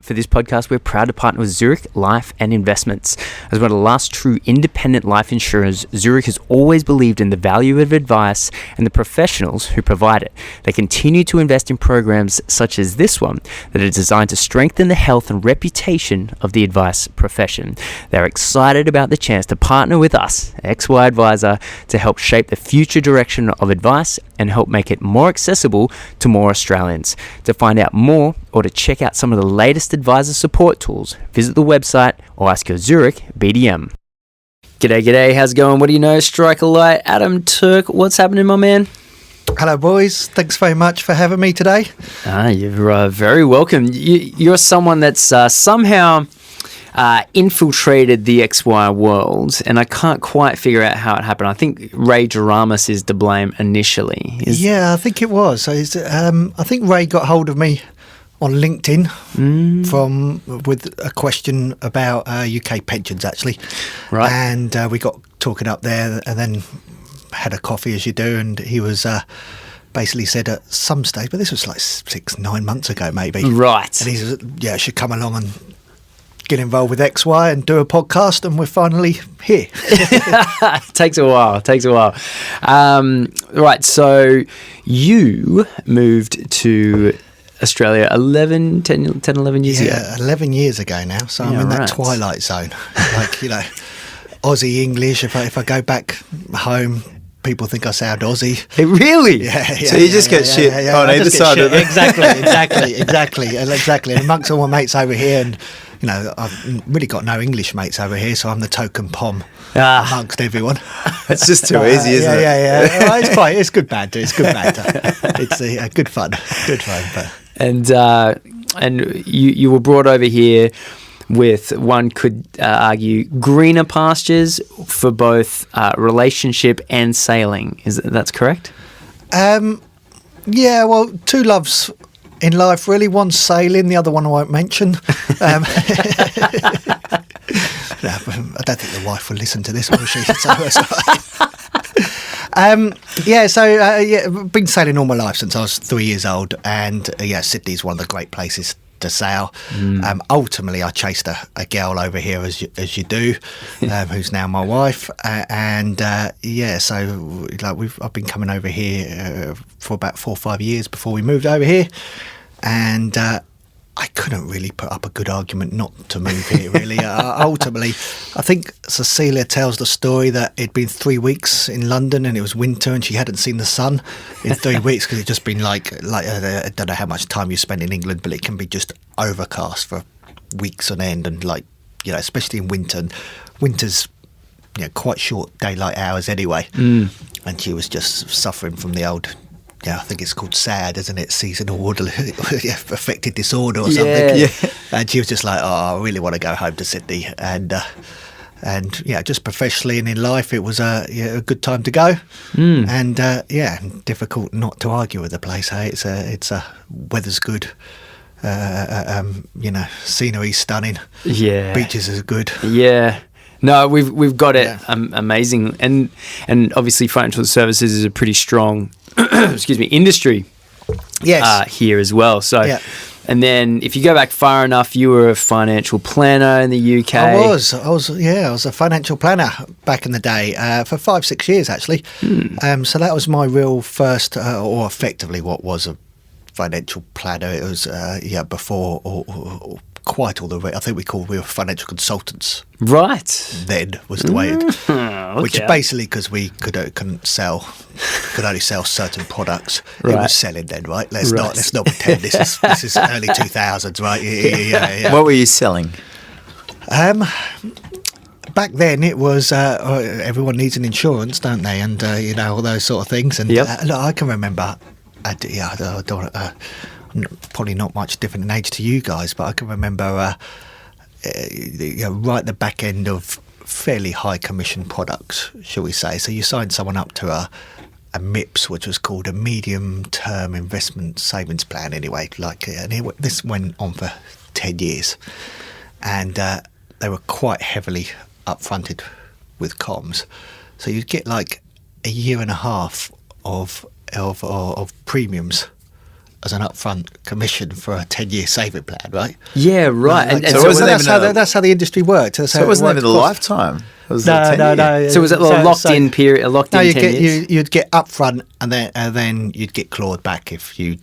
For this podcast, we're proud to partner with Zurich Life and Investments. As one of the last true independent life insurers, Zurich has always believed in the value of advice and the professionals who provide it. They continue to invest in programs such as this one that are designed to strengthen the health and reputation of the advice profession. They're excited about the chance to partner with us, XY Advisor, to help shape the future direction of advice and help make it more accessible to more Australians. To find out more or to check out some of the latest advisor support tools, visit the website or ask your Zurich BDM. G'day, how's it going? What do you know? Strike a light. Adam, Turk, what's happening, my man? Hello, boys. Thanks very much for having me today. You're very welcome. You're someone that's somehow infiltrated the XY world, and I can't quite figure out how it happened. I think Ray Jaramis is to blame initially. Yeah, I think it was. I think Ray got hold of me on LinkedIn with a question about UK pensions, actually. Right. And we got talking up there and then had a coffee, as you do, and he was basically said at some stage, but this was like 6-9 months ago maybe. Right. And he said, I should come along and get involved with XY and do a podcast, and we're finally here. Takes a while. Right, so you moved to Australia 11 years ago. Yeah, 11 years ago now, so I'm in that twilight zone. Like, Aussie English, if I go back home, people think I sound Aussie. Hey, really? Yeah. So you just get shit on either side of it. Exactly. And amongst all my mates over here, and I've really got no English mates over here, so I'm the token POM amongst everyone. It's just too easy, isn't it? Yeah. Well, it's fine. It's good banter. It's good fun. But. And you were brought over here with, one could argue, greener pastures for both relationship and sailing. That's correct? Yeah, well, two loves in life, really. One's sailing, the other one I won't mention. I don't think the wife will listen to this, will she? Been sailing all my life since I was 3 years old, and Sydney's one of the great places to sail. Ultimately, I chased a girl over here, as you do, who's now my wife, I've been coming over here for about 4 or 5 years before we moved over here, and I couldn't really put up a good argument not to move here, really. Ultimately, I think Cecilia tells the story that it'd been 3 weeks in London and it was winter and she hadn't seen the sun in 3 weeks because it'd just been like I don't know how much time you spend in England, but it can be just overcast for weeks on end, and especially in winter. And winter's quite short daylight hours anyway. And she was just suffering from the old... I think it's called SAD, isn't it? Seasonal affective disorder or something. Yeah. And she was just like, I really want to go home to Sydney. And just professionally and in life, it was a good time to go. And difficult not to argue with the place. Hey, it's weather's good. Scenery's stunning. Yeah, beaches is good. Yeah. No, we've got it amazing, and obviously financial services is a pretty strong industry. Yes. Here as well. So, and then if you go back far enough, you were a financial planner in the UK. I was a financial planner back in the day for 5-6 years actually. So that was my real first, or effectively what was a financial planner. It was before or quite all the way. I think we were financial consultants. Right. Then was the way which basically because we could only sell certain products. Right. It was selling then, right? Let's not pretend this is early 2000s, right? Yeah. What were you selling? Back then it was everyone needs an insurance, don't they? And all those sort of things. And I can remember. Probably not much different in age to you guys, but I can remember right at the back end of fairly high commission products, shall we say. So you signed someone up to a MIPS, which was called a medium term investment savings plan anyway. This went on for 10 years, and they were quite heavily upfronted with comms. So you'd get like a year and a half of premiums as an upfront commission for a 10-year saving plan, right? Yeah, right. Like, And so so wasn't that's how the industry worked. That's So how it wasn't even worked a across- lifetime. It was No, a 10 year. So was it a locked-in period, a locked-in No, 10 years? you'd get upfront, and then you'd get clawed back if you.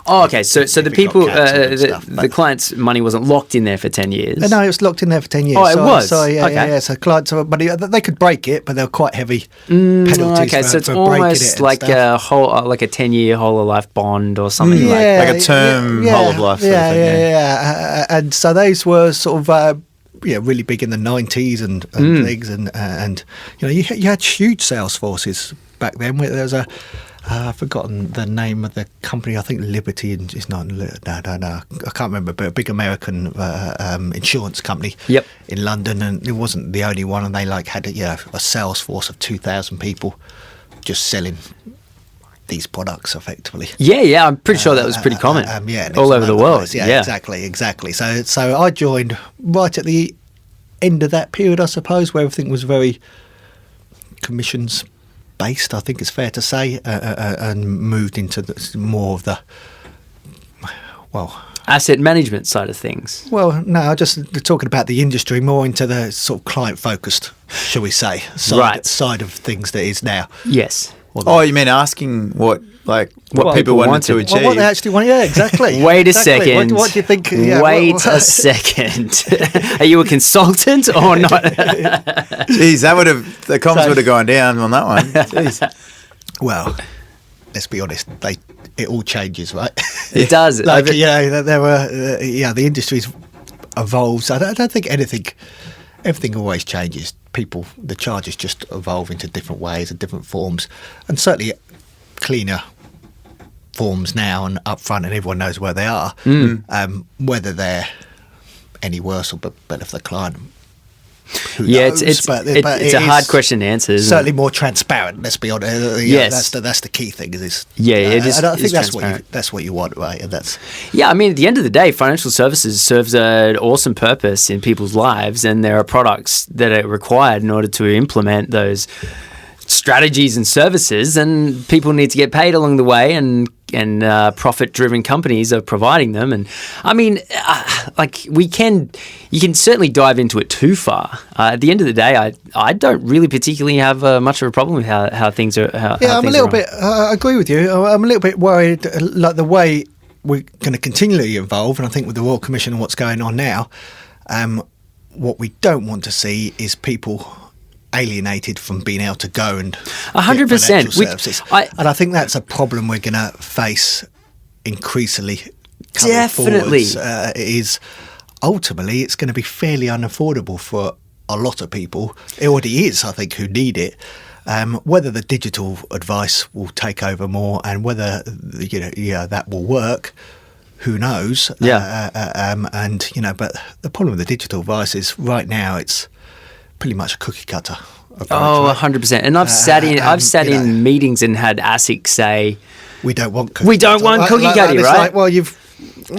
Oh, okay. So the if it got people, cancelled and stuff, the but- client's money wasn't locked in there for 10 years. No, it was locked in there for 10 years. Oh, it was? So yeah, Okay. yeah. So clients, but they could break it, but they were quite heavy penalties. Okay, for, so it's for breaking it almost and like stuff. a whole, like a 10-year whole of life bond or something like that. Like a term whole of life sort of thing, yeah. And so those were sort of really big in the 90s and things, and you had huge sales forces back then. There was I've forgotten the name of the company. I think Liberty, and it's not. No. I can't remember, but a big American insurance company. Yep. In London, and it wasn't the only one. And they had a sales force of 2,000 people just selling these products effectively. Yeah, I'm pretty sure that was pretty common. And all it's over the place. world. Yeah, exactly. So I joined right at the end of that period, I suppose, where everything was very commissions based, I think it's fair to say, and moved into more of the asset management side of things. Well, no, just talking about the industry, more into the sort of client-focused, shall we say, side of things that is now. Yes. Oh, you mean asking what people wanted to achieve? Well, what they actually want, yeah, exactly. Wait a Exactly. second. What do you think? Yeah, Wait a second. Are you a consultant or not? Jeez, the comms would have gone down on that one. Jeez. Well, let's be honest, it all changes, right? It does. There were, the industry's evolves. I don't think everything always changes. The charges just evolve into different ways and different forms, and certainly cleaner forms now and upfront, and everyone knows where they are. Whether they're any worse or better for the client, who knows? It's it a hard is question to answer. Isn't certainly it? more transparent. Let's be honest. Yes. That's the key thing. Is it is. And I think transparent. that's what you want, right? And that's Yeah, I mean, at the end of the day, financial services serves an awesome purpose in people's lives, and there are products that are required in order to implement those strategies and services, and people need to get paid along the way, and profit-driven companies are providing them. And I mean, you can certainly dive into it too far. At the end of the day, I don't really particularly have much of a problem with how things are. I'm a little bit. I agree with you. I'm a little bit worried, like the way we're going to continually evolve, and I think with the Royal Commission and what's going on now, what we don't want to see is people alienated from being able to go and 100%. And I think that's a problem we're going to face increasingly. Definitely, is ultimately it's going to be fairly unaffordable for a lot of people. It already is, I think, who need it. Whether the digital advice will take over more and whether that will work, who knows? Yeah. But the problem with the digital advice is right now it's pretty much a cookie cutter approach. Oh, right? 100%. And I've sat in meetings and had ASIC say, we don't want cookie we don't want cookie cutter, right? Like, well,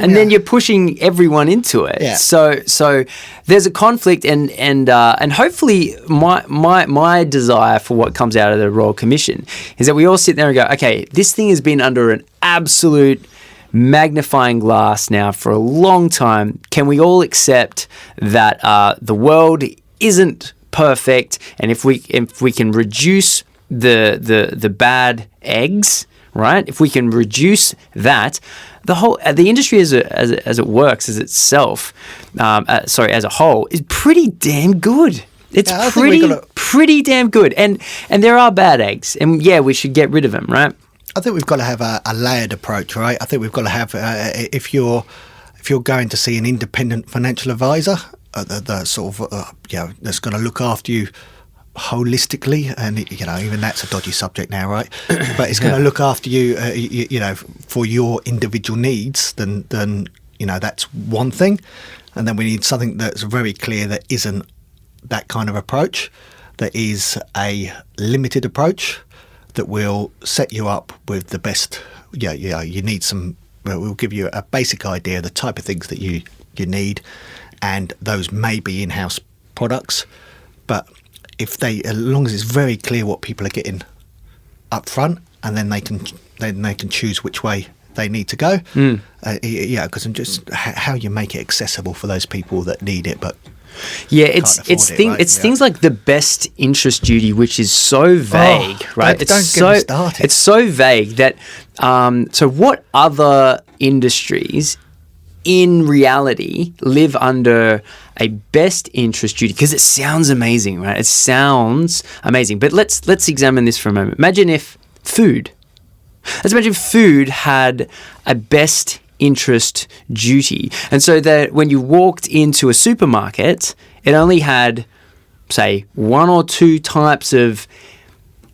and then you're pushing everyone into it. Yeah. So there's a conflict, and hopefully my desire for what comes out of the Royal Commission is that we all sit there and go, okay, this thing has been under an absolute magnifying glass now for a long time. Can we all accept that the world isn't perfect, and if we can reduce the bad eggs, right? If we can reduce that, the industry as it works as itself, as a whole, is pretty damn good. It's pretty damn good, and there are bad eggs, and we should get rid of them, right? I think we've got to have a layered approach, right? I think we've got to have if you're going to see an independent financial advisor, the sort of that's going to look after you holistically, and even that's a dodgy subject now, right? But it's going to look after you, for your individual needs. Then that's one thing, and then we need something that's very clear that isn't that kind of approach, that is a limited approach that will set you up with the best. You need some. We'll give you a basic idea of the type of things that you need, and those may be in-house products, but as long as it's very clear what people are getting up front, and then they can choose which way they need to go. Because I'm just how you make it accessible for those people that need it, but it's things like the best interest duty, which is so vague, right? Don't get me started. It's so vague that so what other industries in reality live under a best interest duty? Because it sounds amazing, right? It sounds amazing. But let's examine this for a moment. Let's imagine food had a best interest duty. And so that when you walked into a supermarket, it only had, say, 1 or 2 types of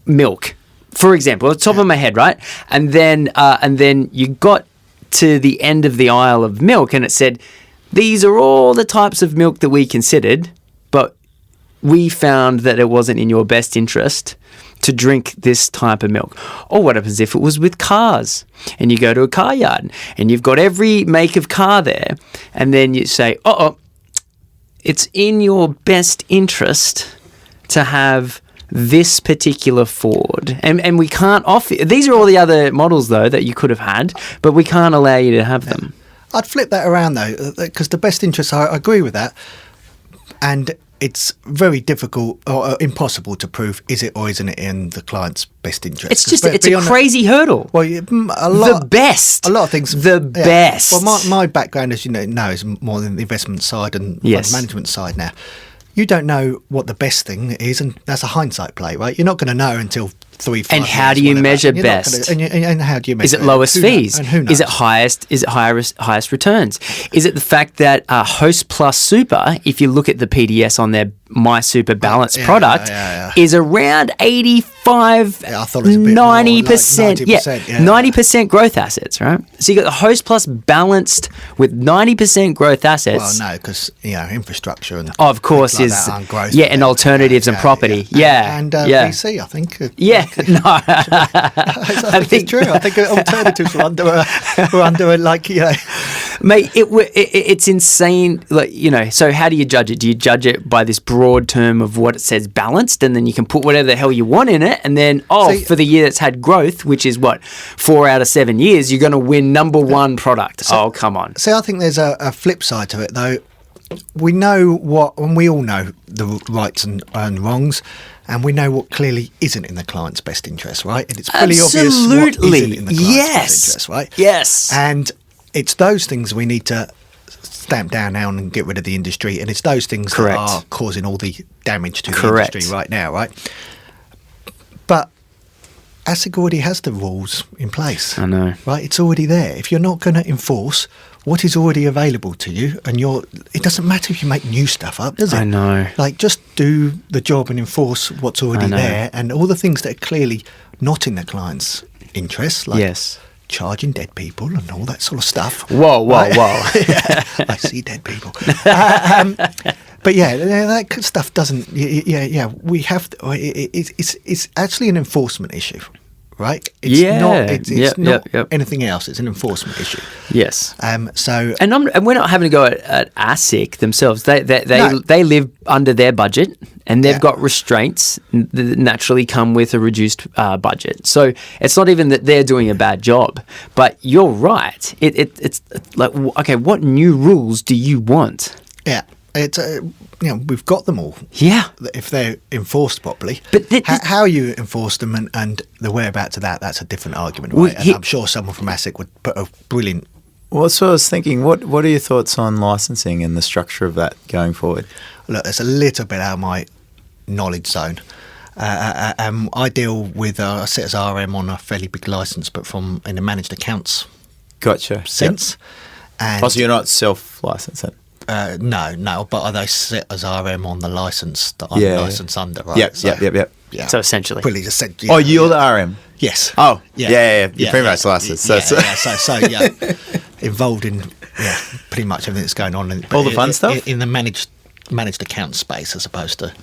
milk, for example, at the top of my head, right? And then you got to the end of the aisle of milk and it said, these are all the types of milk that we considered, but we found that it wasn't in your best interest to drink this type of milk. Or what happens if it was with cars and you go to a car yard and you've got every make of car there, and then you say, it's in your best interest to have this particular Ford, and we can't offer. These are all the other models though that you could have had, but we can't allow you to have them. I'd flip that around though, because the best interest, I agree with that, and it's very difficult or impossible to prove is it or isn't it in the client's best interest. It's a crazy hurdle. Well, a lot of things. The best. Well, my background, as you know, is more than the investment side and fund management side now. You don't know what the best thing is, and that's a hindsight play, right? You're not going to know until 3-5 years. And how do you measure best? And how do you measure? Is it lowest fees? And who knows? Is it highest? Is it highest returns? Is it the fact that Host Plus Super, if you look at the PDS on their My Super Balance product, is around 85, I thought it was a bit 90%. More, like 90%, 90% growth assets, right? So you got the Host Plus balanced with 90% growth assets. Well, no, because infrastructure and of course is growth, and alternatiers and property, and VC, I think. I think it's true. I think alternatives were under Mate, it's insane. So how do you judge it? Do you judge it by this broad term of what it says balanced, and then you can put whatever the hell you want in it, and then for the year that's had growth, which is 4 out of 7 years, you're going to win number one product. Come on. See, I think there's a flip side to it though. We know and we all know the rights and wrongs, and we know what clearly isn't in the client's best interest, right? And it's pretty obvious what isn't in the client's best interest, right? Yes. And it's those things we need to stamp down now and get rid of the industry, and it's those things that are causing all the damage to the industry right now, right? But ASIC already has the rules in place. I know. Right? It's already there. If you're not going to enforce what is already available to you, and it doesn't matter if you make new stuff up, does it? I know. Just do the job and enforce what's already there, and all the things that are clearly not in the client's interests, like charging dead people and all that sort of stuff. Whoa. I see dead people. But that stuff doesn't. We have to. It's actually an enforcement issue, right? It's not anything else. It's an enforcement issue. Yes. And we're not having to go at ASIC themselves. They live under their budget, and they've got restraints that naturally come with a reduced budget. So it's not even that they're doing a bad job. But you're right. It's like, okay, what new rules do you want? Yeah. It's we've got them all. Yeah, if they're enforced properly. But how you enforce them and the whereabouts of that's a different argument, right? And I'm sure someone from ASIC would put a brilliant. Well, so I was thinking, what are your thoughts on licensing and the structure of that going forward? Look, it's a little bit out of my knowledge zone. I deal with I sit as RM on a fairly big license, but in a managed accounts sense. And so you're not self-licensing. No, but they sit as RM on the license that I'm licensed under, right? Yep. Yeah. So essentially. Oh, you're the RM? Yes. Oh, yeah. You're pretty much licensed. Involved in pretty much everything that's going on. All the fun stuff? In the managed account space as opposed to...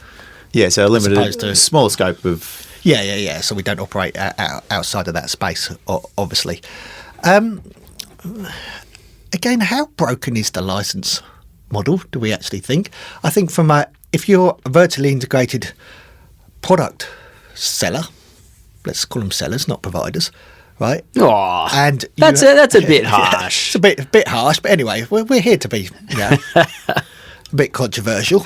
Yeah, so a limited, small scope of... Yeah. So we don't operate outside of that space, obviously. Again, how broken is the license model, do we actually think? I think if you're a vertically integrated product seller, let's call them sellers, not providers, right? Oh, And that's a bit harsh. It's a bit harsh, but anyway, we're here to be, a bit controversial.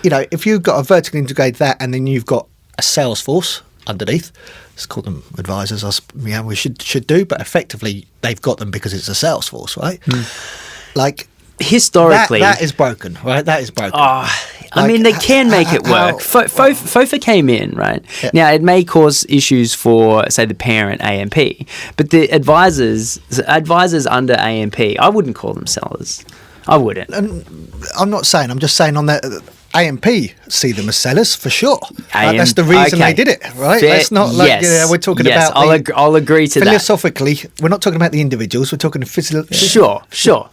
If you've got a vertically integrated that, and then you've got a sales force underneath, let's call them advisors. We should do, but effectively they've got them because it's a sales force, right? Like historically, that is broken, right? That is broken. I mean, they can make it work. FOFA came in, right? Yeah. Now, it may cause issues for, say, the parent AMP, but the advisors under AMP, I wouldn't call them sellers. I wouldn't. And I'm not saying. I'm just saying on that. AMP see them as sellers for sure. That's the reason they did it, right? That's not like we're talking about. I'll agree to philosophically, we're not talking about the individuals. We're talking Sure.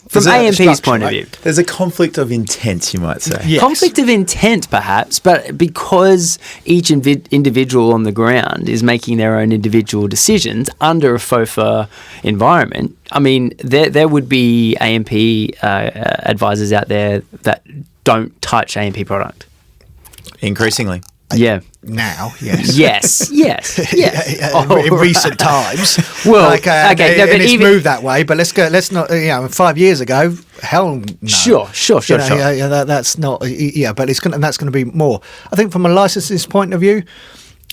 From AMP's point of view, there's a conflict of intent, you might say. Yes. Conflict of intent, perhaps, but because each individual on the ground is making their own individual decisions under a FOFA environment. I mean, there would be AMP advisors out there that don't touch AMP product. Increasingly. Yeah. Now, yes. Yes. In recent times. Well, and it's moved that way, but let's not, 5 years ago, hell no. Sure. That's not, but that's going to be more. I think from a licensing point of view,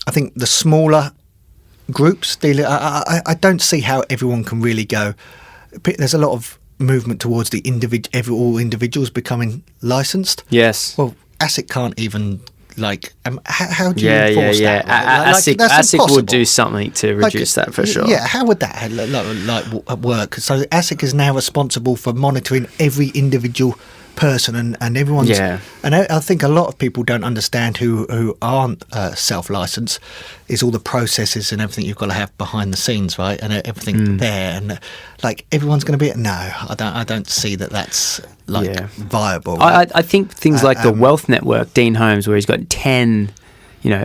I think the smaller groups, I don't see how everyone can really go. There's a lot of movement towards the all individuals becoming licensed. Yes. Well, ASIC can't even how do you enforce that? ASIC will do something to reduce that for sure. Yeah, how would that work? So ASIC is now responsible for monitoring every individual person and everyone's. Yeah. And I think a lot of people don't understand who aren't self-licensed is all the processes and everything you've got to have behind the scenes, right? And everything there, and everyone's going to be. No, I don't see that's viable. Right? I think things like the Wealth Network, Dean Holmes, where he's got 10,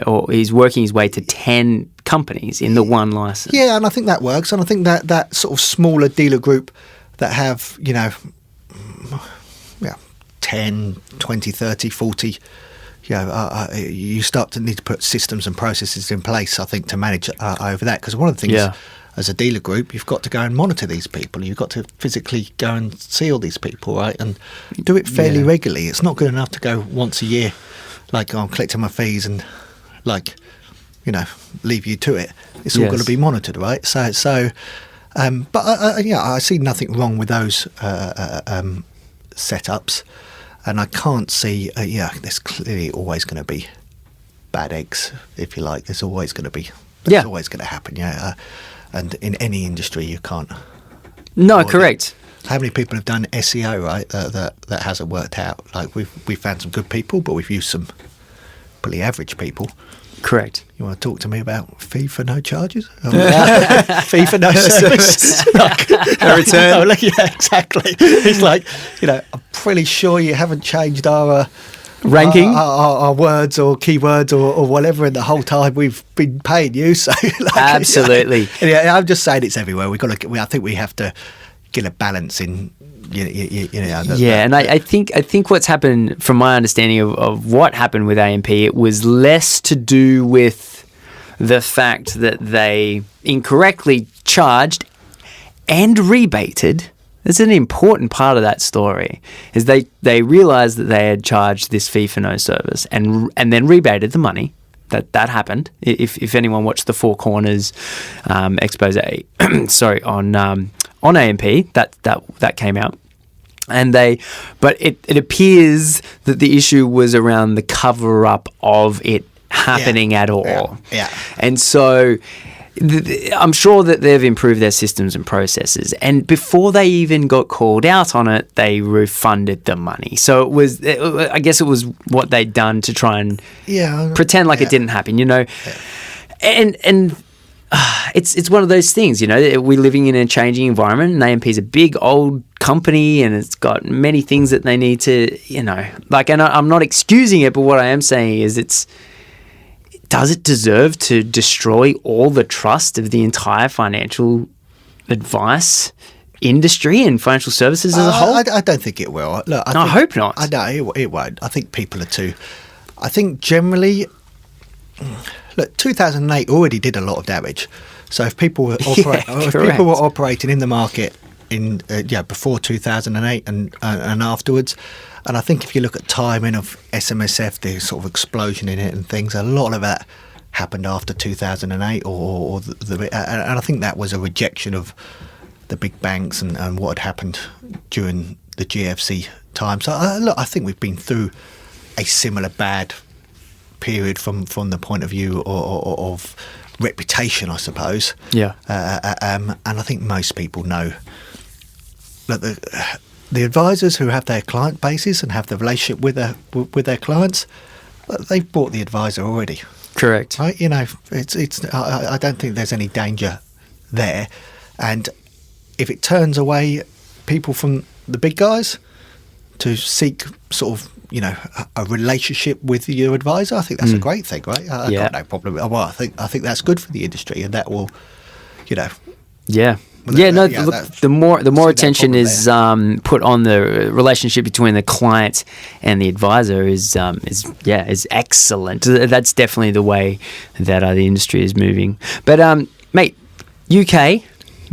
or he's working his way to 10 companies in the one license. Yeah, and I think that works, and I think that sort of smaller dealer group that have 10, 20, 30, 40, you start to need to put systems and processes in place, I think, to manage over that. Because one of the things as a dealer group, you've got to go and monitor these people. You've got to physically go and see all these people, right? And do it fairly regularly. It's not good enough to go once a year, I'm collecting my fees and, leave you to it. It's all got to be monitored, right? So but I see nothing wrong with those setups. And I can't see, there's clearly always going to be bad eggs, if you like. There's always going to be, that's always going to happen, And in any industry, you can't. No, correct. How many people have done SEO, right, that hasn't worked out? We've found some good people, but we've used some pretty average people. Correct. You want to talk to me about fee for no charges? Fee for no service? A return? Exactly. It's I'm pretty sure you haven't changed our ranking, our words or keywords or whatever in the whole time we've been paying you. So absolutely. I'm just saying it's everywhere. I think we have to get a balance in. And I think what's happened, from my understanding of what happened with AMP, it was less to do with the fact that they incorrectly charged and rebated. That's an important part of that story, is they realised that they had charged this fee for no service and then rebated the money. That happened. If anyone watched the Four Corners expose, on AMP, that came out. But it appears that the issue was around the cover up of it happening at all. Yeah. And so I'm sure that they've improved their systems and processes. And before they even got called out on it, they refunded the money. So I guess it was what they'd done to try and pretend like it didn't happen, Yeah. And it's one of those things, we're living in a changing environment, and AMP is a big old company, and it's got many things that they need to, and I'm not excusing it, but what I am saying is does it deserve to destroy all the trust of the entire financial advice industry and financial services as a whole? I don't think it will. Look, I hope not. I know it won't. I think people are too. I think generally, look, 2008 already did a lot of damage. So if people were operating in the market in before 2008 and afterwards, and I think if you look at timing of SMSF, the sort of explosion in it and things, a lot of that happened after 2008, and I think that was a rejection of the big banks and what had happened during the GFC time. So look, I think we've been through a similar bad period from the point of view of reputation, I suppose. Yeah. And I think most people know that the advisors who have their client bases and have the relationship with their clients, they've bought the advisor already. Correct. Right? You know, I don't think there's any danger there. And if it turns away people from the big guys to seek sort of, you know, a relationship with your advisor, I think that's a great thing, right? I got no problem. Well, I think that's good for the industry, and that will, you know. Yeah. Well, Look, the more attention is put on the relationship between the client and the advisor is excellent. That's definitely the way that the industry is moving. But mate, UK.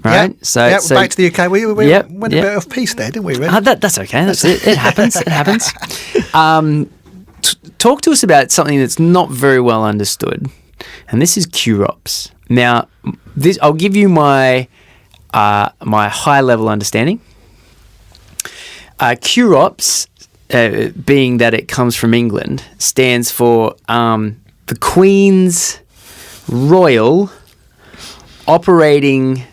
Right, so back to the UK. We went a bit off piece there, didn't we? Really? That's okay. That's it. It happens. It happens. Talk to us about something that's not very well understood, and this is QROPS. Now, I'll give you my high level understanding. QROPS, being that it comes from England, stands for the Queen's Royal Operating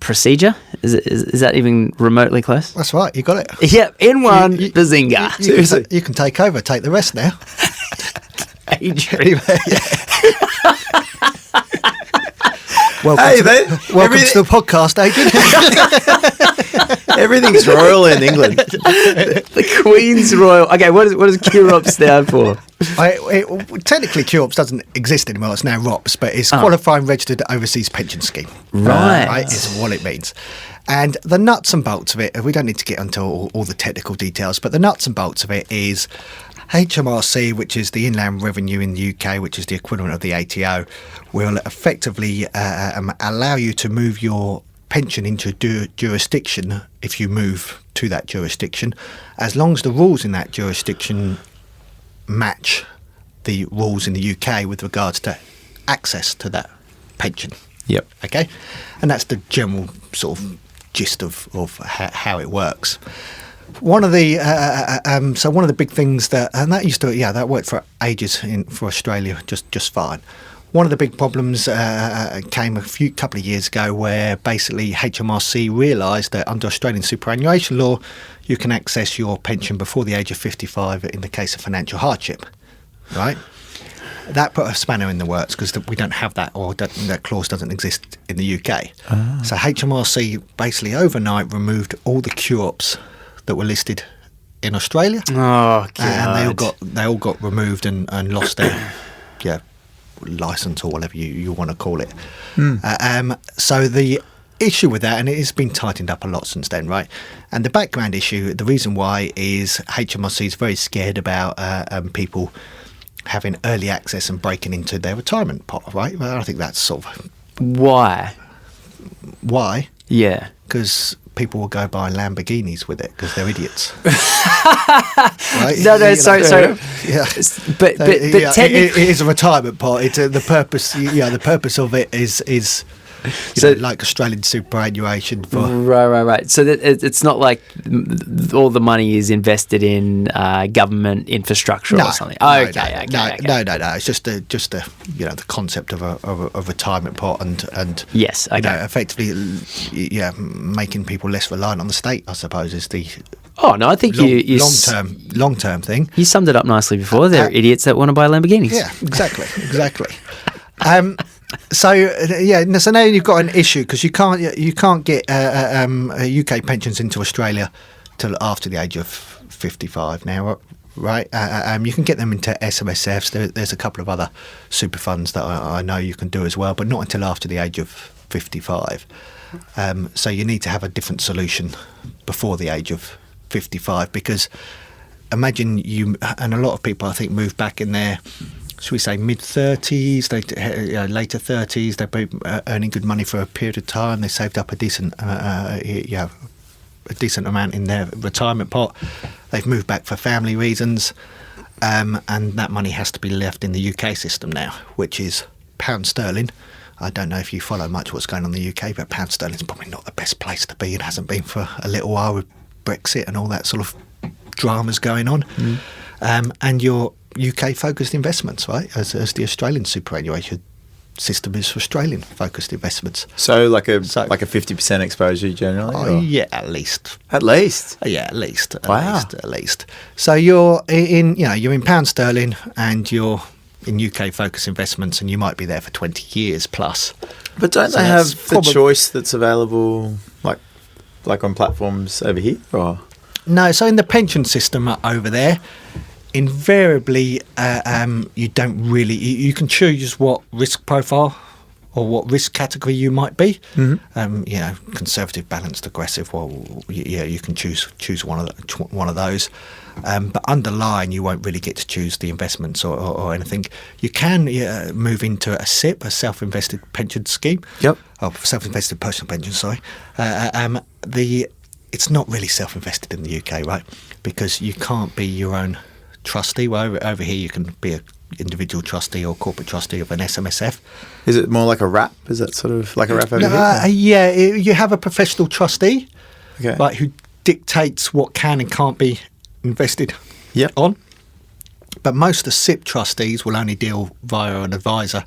Procedure. Is that even remotely close? That's right, you got it. Yep, in one, bazinga. You can take over, take the rest now. Adrian. Welcome to the podcast, Adrian. Everything's royal in England. The Queen's Royal. Okay, what does QROPS stand for? Technically, QROPS doesn't exist anymore. It's now ROPS, but it's Qualifying Registered Overseas Pension Scheme. Right. Is what it means. And the nuts and bolts of it, we don't need to get into all the technical details, but the nuts and bolts of it is HMRC, which is the Inland Revenue in the UK, which is the equivalent of the ATO, will effectively allow you to move your pension into jurisdiction if you move to that jurisdiction, as long as the rules in that jurisdiction match the rules in the UK with regards to access to that pension. Yep. Okay? And that's the general sort of gist of how it works. One of the one of the big things that worked for ages for Australia just fine. One of the big problems came a couple of years ago, where basically HMRC realised that under Australian superannuation law, you can access your pension before the age of 55 in the case of financial hardship, right? That put a spanner in the works because we don't have that, or that clause doesn't exist in the UK. So HMRC basically overnight removed all the QROPS that were listed in Australia. Oh, God. And they all got removed and lost their license, or whatever you want to call it. So the issue with that, and it has been tightened up a lot since then, right? And the background issue, the reason why, is HMRC is very scared about people having early access and breaking into their retirement pot, right? Well, I think that's sort of... Why? Yeah. Because people will go buy Lamborghinis with it because they're idiots. Right? No, sorry. Yeah. But technically... it is a retirement pot. It's the purpose. The purpose of it is like Australian superannuation for... Right. So it's not like all the money is invested in government infrastructure or something. No. It's just the concept of a retirement pot and yes, okay. Effectively, making people less reliant on the state, I suppose, is the... Oh no, I think long term thing. You summed it up nicely before. They're idiots that want to buy Lamborghinis. Yeah, exactly. So now you've got an issue because you can't get UK pensions into Australia till after the age of 55 now, right? You can get them into SMSFs. There's a couple of other super funds that I know you can do as well, but not until after the age of 55. So you need to have a different solution before the age of 55, because imagine you, and a lot of people I think move back in their should we say, mid-30s, later 30s. They've been earning good money for a period of time. They saved up a decent amount in their retirement pot. They've moved back for family reasons, and that money has to be left in the UK system now, which is pound sterling. I don't know if you follow much what's going on in the UK, but pound sterling is probably not the best place to be. It hasn't been for a little while with Brexit and all that sort of dramas going on. And your UK-focused investments, right, as the Australian superannuation system is for Australian-focused investments. So like a 50% exposure generally? Yeah, at least. At least? Yeah, at least. Wow. At least. So you're in pound sterling and you're in UK-focused investments, and you might be there for 20 years plus. But don't they have the choice that's available, like on platforms over here? Or? No, so in the pension system over there, invariably, you don't really. You can choose what risk profile or what risk category you might be. Conservative, balanced, aggressive. Well, you can choose one of those. But underlying, you won't really get to choose the investments or anything. You can move into a SIP, a self-invested pension scheme. Yep. Oh, self-invested personal pension. Sorry. It's not really self-invested in the UK, right? Because you can't be your own trustee. Well, over here you can be an individual trustee or corporate trustee of an SMSF. Is it more like a wrap? Is that sort of like a wrap over here? Yeah, you have a professional trustee, okay, right, who dictates what can and can't be invested on. But most of the SIP trustees will only deal via an advisor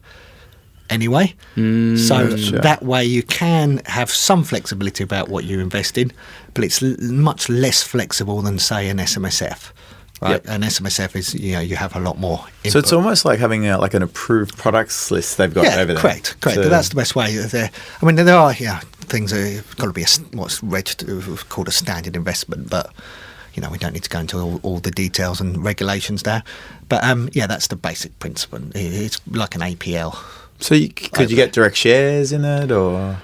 anyway. That way you can have some flexibility about what you invest in, but it's much less flexible than, say, an SMSF. Right, yep. An SMSF is, you have a lot more input. So it's almost like having like an approved products list they've got over there. Correct. So, but that's the best way. There are things that have got to be what's registered, called a standard investment, but we don't need to go into all the details and regulations there. But that's the basic principle. It's like an APL. So could you get direct shares in it, or?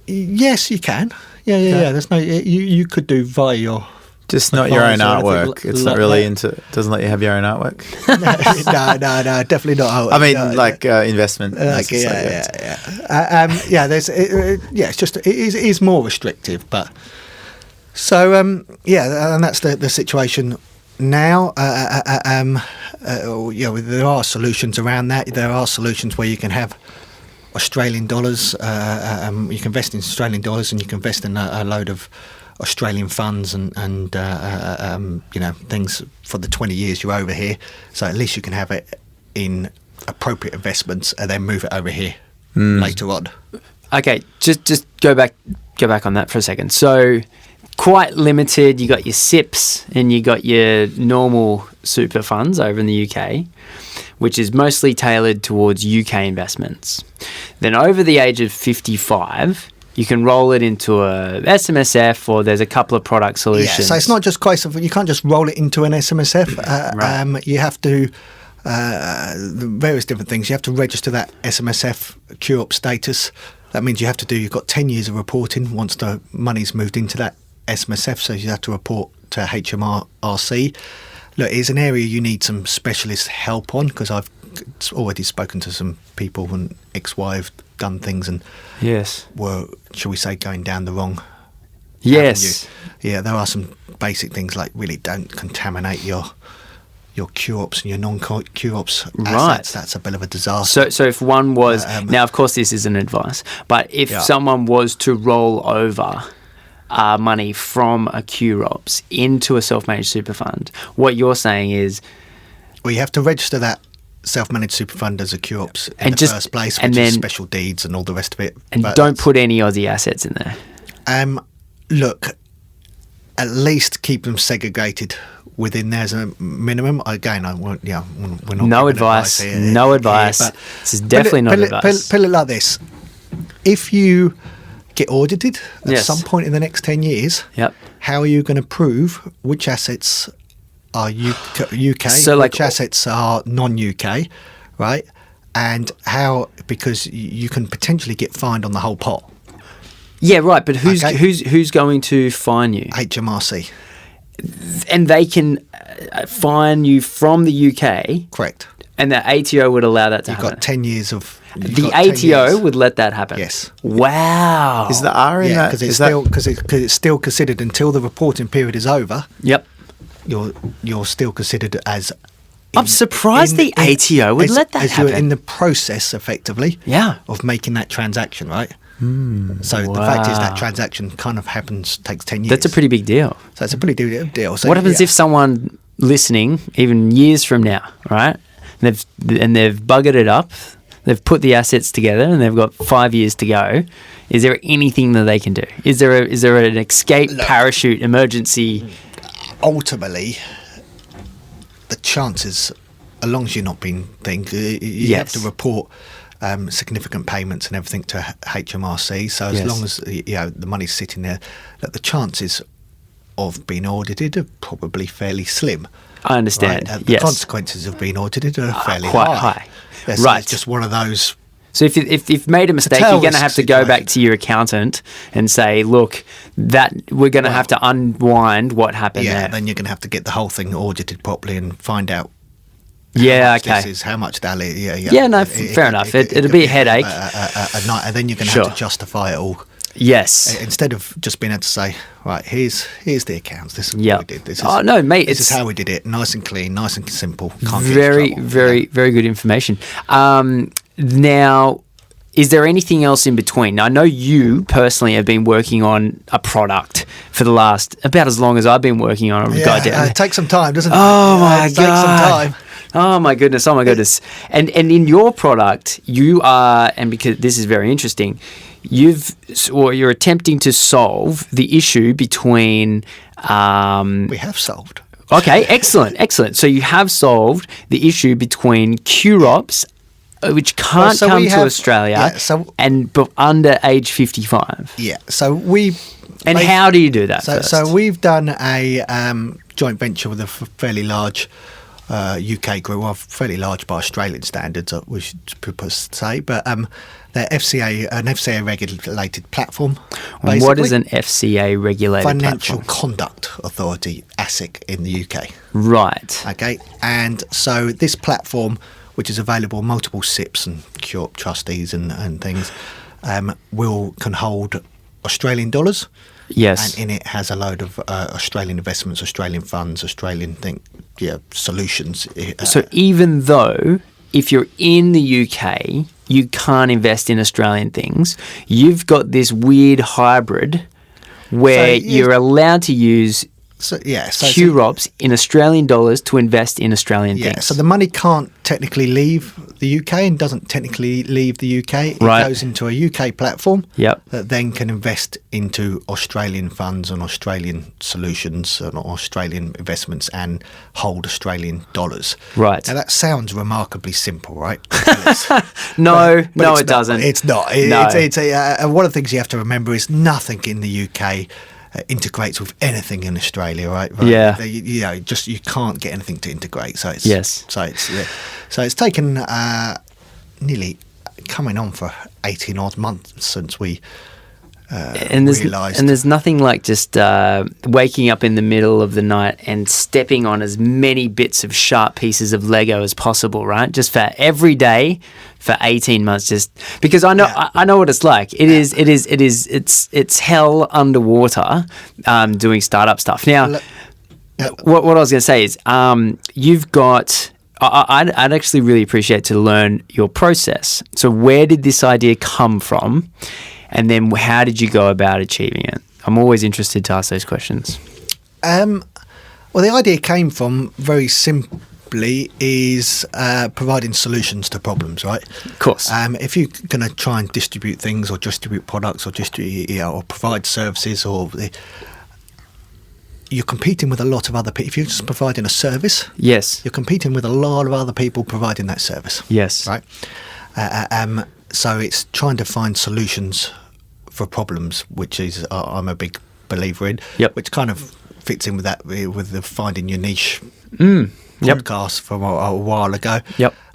Yes, you can. Yeah. There's no. You could do via your. Just not your own artwork. It's not really doesn't let you have your own artwork. No, definitely not. I mean, investment. It's just it is more restrictive, but so and that's the situation now. There are solutions around that. There are solutions where you can have Australian dollars. You can invest in Australian dollars, and you can invest in a load of Australian funds and things for the 20 years you're over here. So at least you can have it in appropriate investments and then move it over here later on. Okay, just go back on that for a second. So quite limited. You got your SIPs and you got your normal super funds over in the UK, which is mostly tailored towards UK investments. Then over the age of 55, you can roll it into a SMSF, or there's a couple of product solutions. Yeah, so it's not just quite something. You can't just roll it into an SMSF. Right. You have to various different things. You have to register that SMSF QROPS status. That means you've got 10 years of reporting once the money's moved into that SMSF. So you have to report to HMRC. Look, it's an area you need some specialist help on, because I've already spoken to some people and XY have done things and were, shall we say, going down the wrong avenue. Yeah, there are some basic things like really don't contaminate your QROPS and your non-QROPS assets. That's a bit of a disaster. So if one was now, of course, this isn't advice, but if someone was to roll over money from a QROPS into a self-managed super fund, what you're saying is, well, you have to register that self-managed super fund as a QROPS in the first place, which is special deeds and all the rest of it. And don't put any Aussie assets in there. Look, at least keep them segregated within there as a minimum. Again, we're not no advice. No advice. Here, this is definitely not advice. Put it like this: if you get audited at some point in the next 10 years, how are you going to prove which assets are UK, which assets are non-UK, right? And how, because you can potentially get fined on the whole pot. Yeah, right. But who's going to fine you? HMRC. And they can fine you from the UK. Correct. And the ATO would allow that to You've happen. got 10 years of... The ATO would let that happen? Yes. Wow. Is the R in that? Because it's still considered until the reporting period is over. Yep. You're still considered as... I'm surprised the ATO would let that happen. You're in the process, effectively, of making that transaction, right? So the fact is that transaction kind of takes 10 years. That's a pretty big deal. So it's a pretty big deal. So what happens if someone listening, even years from now, right, they've buggered it up, they've put the assets together and they've got 5 years to go? Is there anything that they can do? Is there an escape parachute emergency? Ultimately, the chances, as long as you're not being you have to report significant payments and everything to HMRC. So as long as the money's sitting there, that the chances of being audited are probably fairly slim. I understand. Right? The consequences of being audited are fairly quite high. So right. It's just one of those. So if you've made a mistake, you're going to have to go back to your accountant and say, look, that we're going to have to unwind what happened there. Then you're going to have to get the whole thing audited properly and find out how much that is. Fair enough. It'll be a headache. A night, and then you're going to have to justify it all. Yes. Instead of just being able to say, right, here's the accounts. This is what we did. This is, this is how we did it. Nice and clean, nice and simple. Can't very, very, very good information. Now, is there anything else in between? Now, I know you personally have been working on a product for the last about as long as I've been working on it. It takes some time, doesn't it? Oh my God. It takes some time. Oh my goodness. And in your product, you are, and because this is very interesting, you're attempting to solve the issue between we have solved. Okay, excellent. So you have solved the issue between QROPS, which can't come to Australia, but under age 55. Yeah. So how do you do that? So we've done a joint venture with a fairly large UK group, well, fairly large by Australian standards, we should say, but they're an FCA regulated platform. And what is an FCA regulated Financial platform? Conduct Authority, ASIC, in the UK. Right. Okay, and so this platform, which is available on multiple SIPs and QROPS trustees and things, can hold Australian dollars. Yes. And in it has a load of Australian investments, Australian funds, solutions. So even though if you're in the UK, you can't invest in Australian things, you've got this weird hybrid where you're allowed to use QROPS in Australian dollars to invest in Australian things. So the money can't technically leave the UK and doesn't technically leave the UK. It goes into a UK platform that then can invest into Australian funds and Australian solutions and Australian investments and hold Australian dollars. Right. Now that sounds remarkably simple, right? No, it doesn't. It's not. One of the things you have to remember is nothing in the UK integrates with anything in Australia, right? Yeah. You can't get anything to integrate. So it's So it's taken nearly coming on for 18 odd months since we realised. And there's nothing like just waking up in the middle of the night and stepping on as many bits of sharp pieces of Lego as possible, right? Just for every day for 18 months, just because I know what it's like. It's hell underwater doing startup stuff. Now, what I was going to say is you've got. I'd actually really appreciate to learn your process. So where did this idea come from? And then how did you go about achieving it? I'm always interested to ask those questions. Well, the idea came from, very simply, is providing solutions to problems, right? Of course. If you're going to try and distribute things or distribute products or or provide services you're competing with a lot of other people. If you're just providing a service, you're competing with a lot of other people providing that service. Yes. Right? So it's trying to find solutions for problems, which is I'm a big believer in, which kind of fits in with that, with the Finding Your Niche podcast from a while ago.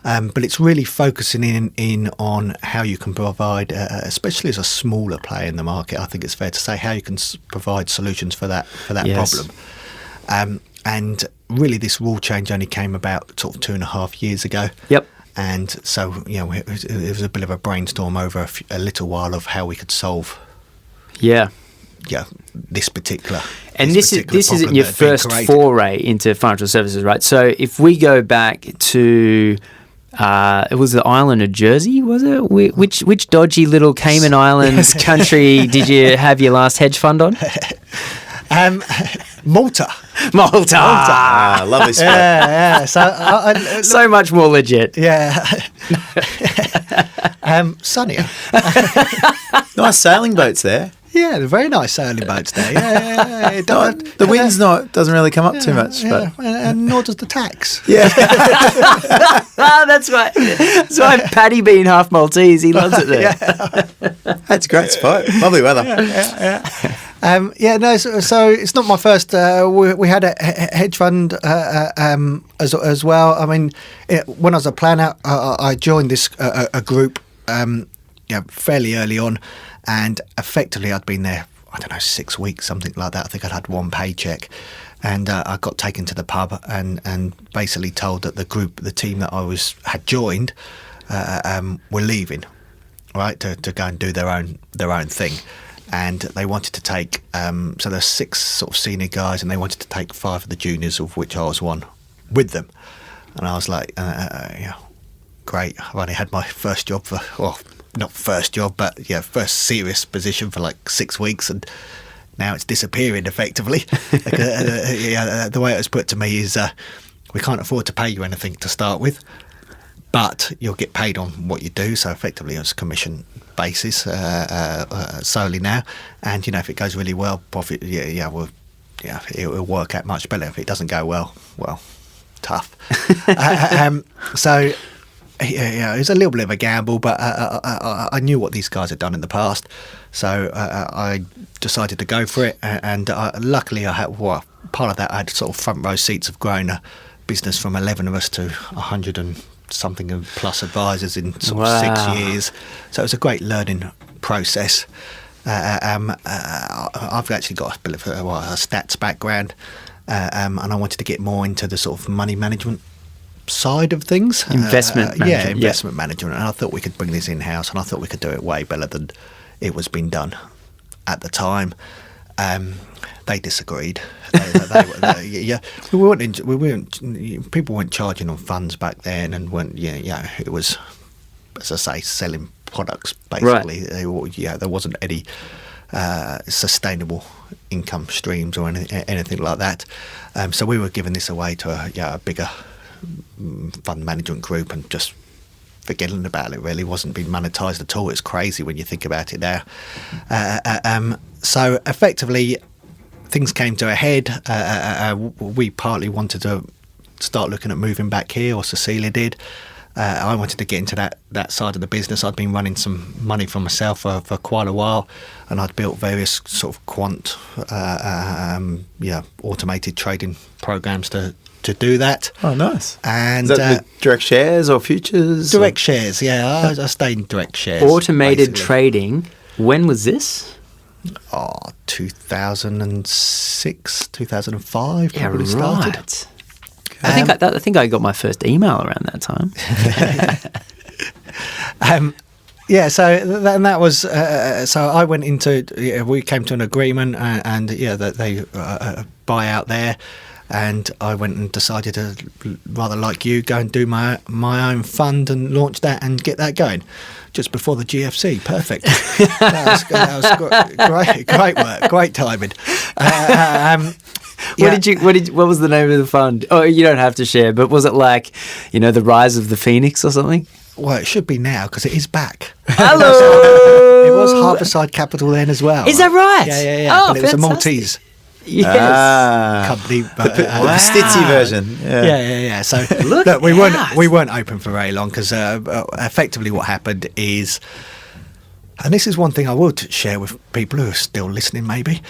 But it's really focusing in on how you can provide, especially as a smaller player in the market, I think it's fair to say, how you can provide solutions for that problem. and really, this rule change only came about sort of 2.5 years ago. Yep. And so, it was a bit of a brainstorm over a little while of how we could solve. Yeah. Yeah, this particular. And this isn't your first foray into financial services, right? So if we go back to, it was the island of Jersey, was it? Which dodgy little Cayman Islands country did you have your last hedge fund on? Malta. Lovely spot. Yeah. So so much more legit. Yeah. Sunnier. Nice sailing boats there. Yeah, they're very nice sailing boats there. Yeah. The wind's doesn't really come up too much, but and nor does the tax. Yeah. That's right. That's why Paddy being half Maltese, he loves it there. Yeah. That's a great spot. Lovely weather. So it's not my first. We had a hedge fund as well. I mean, when I was a planner, I joined this a group fairly early on, and effectively I'd been there, 6 weeks, something like that. I think I'd had one paycheck, and I got taken to the pub and basically told that the team that I had joined were leaving, right, to go and do their own thing. And they wanted to take, so there's 6 sort of senior guys, and they wanted to take 5 of the juniors, of which I was one, with them. And I was like, great. I've only had my first job not first job, but first serious position for like 6 weeks, and now it's disappearing effectively. The way it was put to me is, we can't afford to pay you anything to start with, but you'll get paid on what you do. So effectively it's commission basis solely now, and if it goes really well, profit it'll work out much better. If it doesn't go well, tough. So it was a little bit of a gamble, but I knew what these guys had done in the past, so I decided to go for it. And luckily I had part of that. I had sort of front row seats of growing a business from 11 of us to 100 and something plus advisors in sort of 6 years. So it was a great learning process. I've actually got a bit of a stats background, and I wanted to get more into the sort of money management side of things. Investment management. Investment management. And I thought we could bring this in-house, and I thought we could do it way better than it was being done at the time. They disagreed. We weren't. People weren't charging on funds back then, and weren't. It was, as I say, selling products basically. Right. There wasn't any sustainable income streams or anything like that. So we were giving this away to a bigger fund management group, and just forgetting about it. Really wasn't being monetized at all. It's crazy when you think about it now. So effectively, things came to a head. We partly wanted to start looking at moving back here, or Cecilia did. I wanted to get into that side of the business. I'd been running some money for myself for quite a while, and I'd built various sort of quant automated trading programs to do that. Oh, nice. And is that with direct shares or futures? Direct shares, yeah. I stayed in direct shares. Automated basically. Trading. When was this? 2006, 2005 probably right. started. I think I got my first email around that time. So that was so I went into we came to an agreement, and that they buy out there, and I went and decided to, rather like you, go and do my own fund and launch that and get that going just before the GFC. Perfect. that was great work, great timing. What was the name of the fund? Oh, you don't have to share, but was it like, the Rise of the Phoenix or something? Well, it should be now, because it is back. Hello! It was Harborside Capital then as well. Is that right? Yeah. Oh, but it was a Maltese yes. company. But, the Stitzy version. Yeah. So look, we weren't open for very long, because effectively what happened is, and this is one thing I would share with people who are still listening, maybe.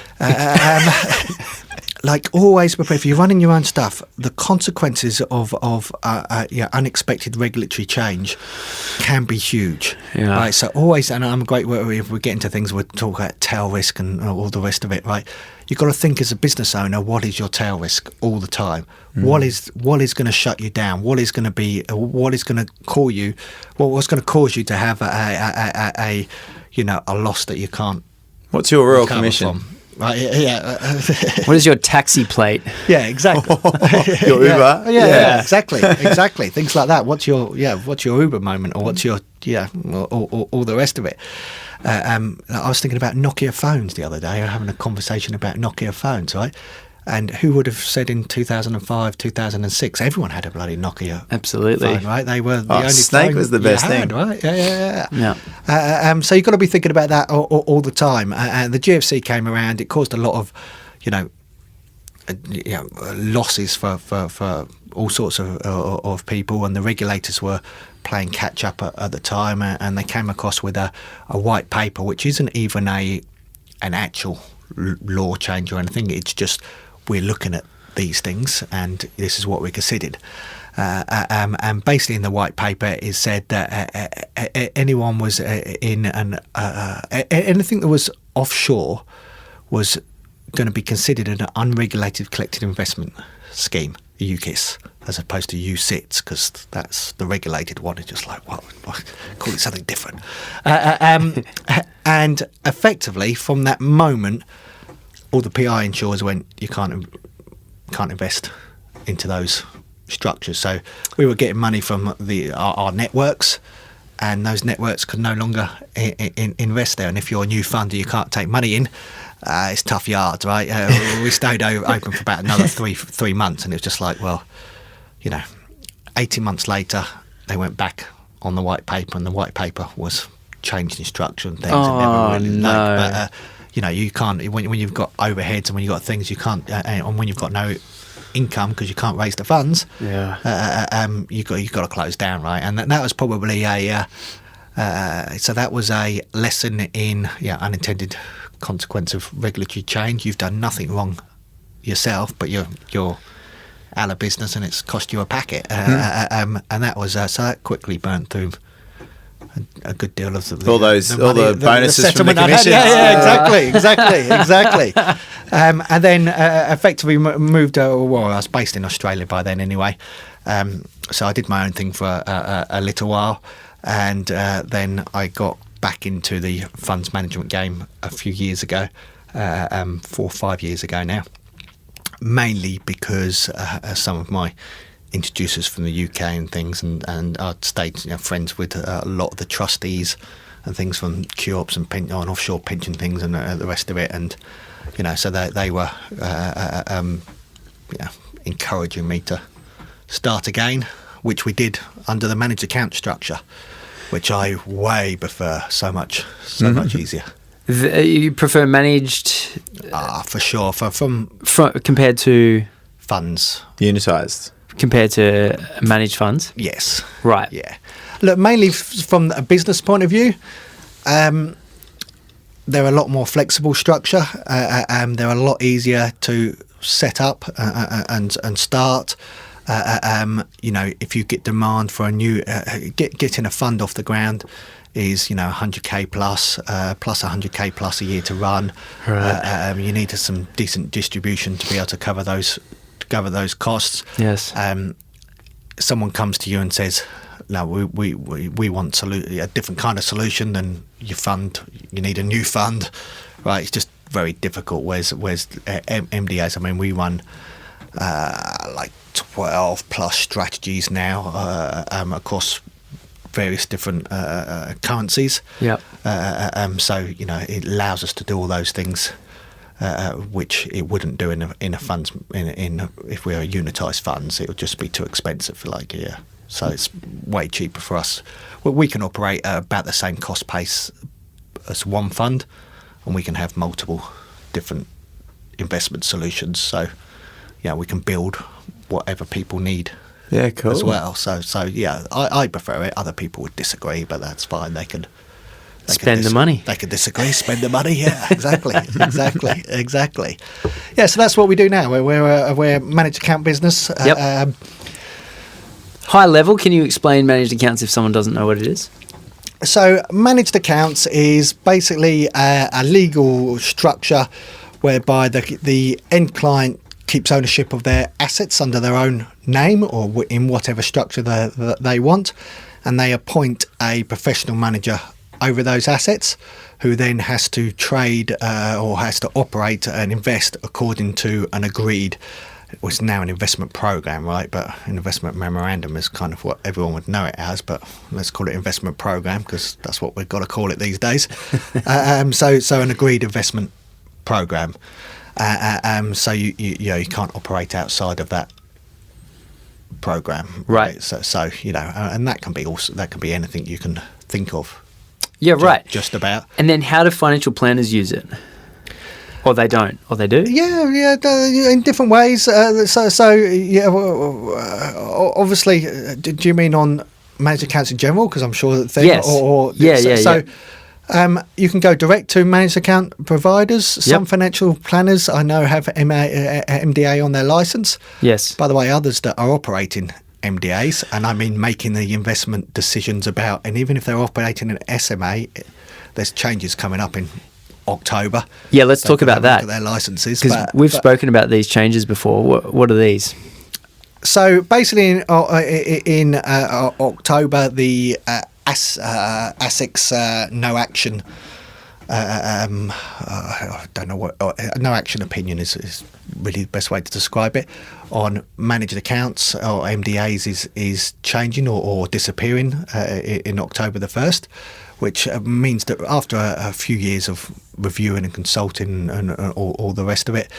Like always, if you're running your own stuff, the consequences of unexpected regulatory change can be huge. Yeah. Right. So always, and I'm a great. If we get into things, we'll talk about tail risk and all the rest of it. Right. you've got to think as a business owner, what is your tail risk all the time? What is going to shut you down? What is going to call you? What's going to cause you to have a loss that you can't? What's your royal commission? From? Right, yeah. What is your taxi plate? Yeah, exactly. Your Uber? Yeah, exactly. Things like that. What's your Uber moment, or what's your all the rest of it? I was thinking about Nokia phones the other day. I was having a conversation about Nokia phones, right? And who would have said in 2005, 2006, everyone had a bloody Nokia Absolutely. phone, right? They were the only Snake phone was the best thing. Right? Yeah. Yeah. So you've got to be thinking about that all the time. And the GFC came around. It caused a lot of, losses for all sorts of people, and the regulators were playing catch up at the time, and they came across with a white paper, which isn't even an actual law change or anything. It's just, we're looking at these things and this is what we considered. And basically in the white paper it said that anyone was in anything that was offshore was going to be considered an unregulated collective investment scheme, UKIS, as opposed to UCITS, because that's the regulated one. It's just like, well, call it something different. And effectively, from that moment, all the PI insurers went, you can't invest into those structures. So we were getting money from our networks, and those networks could no longer invest there. And if you're a new funder, you can't take money in. It's tough yards, right? We stayed open for about another three months, and it was just like, well, 18 months later, they went back on the white paper, and the white paper was changed in structure and things. But you can't, when you've got overheads and when you've got things, you can't, and when you've got no income because you can't raise the funds, you've got to close down, right? And that was probably so that was a lesson in unintended consequence of regulatory change. You've done nothing wrong yourself, but you're out of business and it's cost you a packet. And that was so that quickly burnt through a good deal of all the bonuses from the commission. Exactly. And then effectively moved. I was based in Australia by then anyway, so I did my own thing for a little while, and then I got back into the funds management game a few years ago, 4 or 5 years ago now, mainly because some of my introducers from the UK and things, and I'd stayed friends with a lot of the trustees and things from QROPS and offshore pension things and the rest of it, and so they were encouraging me to start again, which we did under the managed account structure, which I way prefer, so much easier. You prefer managed? For sure. From compared to funds, unitised. Compared to managed funds? Yes. Right. Yeah. Look, mainly from a business point of view, they're a lot more flexible structure. They're a lot easier to set up and start. If you get demand for a new getting a fund off the ground is 100k plus 100k plus a year to run. Right. You need some decent distribution to be able to cover those costs. Yes. Someone comes to you and says, no, we want a different kind of solution than your fund. You need a new fund, right? It's just very difficult. Whereas MDAs, I mean, we run like 12 plus strategies now across various different currencies. Yeah. So it allows us to do all those things, which it wouldn't do in a funds if we were unitised funds. It would just be too expensive for So it's way cheaper for us. We can operate at about the same cost base as one fund, and we can have multiple different investment solutions. So we can build whatever people need. Yeah, cool. As well. So I prefer it. Other people would disagree, but that's fine. They can spend the money. They can disagree, spend the money. Yeah, exactly. Yeah, so that's what we do now. We're a managed account business. Yep. High level, can you explain managed accounts if someone doesn't know what it is? So managed accounts is basically a legal structure whereby the end client keeps ownership of their assets under their own name or in whatever structure that they want, and they appoint a professional manager over those assets who then has to trade or has to operate and invest according to an agreed, it's now an investment program, right? But an investment memorandum is kind of what everyone would know it as, but let's call it investment program because that's what we've got to call it these days. So an agreed investment program. So you can't operate outside of that program, right? So and that can be anything you can think of. Yeah, right. Just about. And then how do financial planners use it? Or they don't, or they do? Yeah, in different ways. Obviously, do you mean on managed accounts in general? Because I'm sure that yes. You can go direct to managed account providers. Some financial planners I know have MDA on their license. Yes. By the way, others that are operating MDAs, and I mean making the investment decisions about, and even if they're operating an SMA, there's changes coming up in October. Yeah, let's talk about that. Their licenses, because we've spoken about these changes before. What are these? So basically, in October, the ASIC's no action. I don't know what no action opinion is really the best way to describe it on managed accounts or MDAs is changing or disappearing in October the 1st, which means that after a few years of reviewing and consulting and all the rest of it,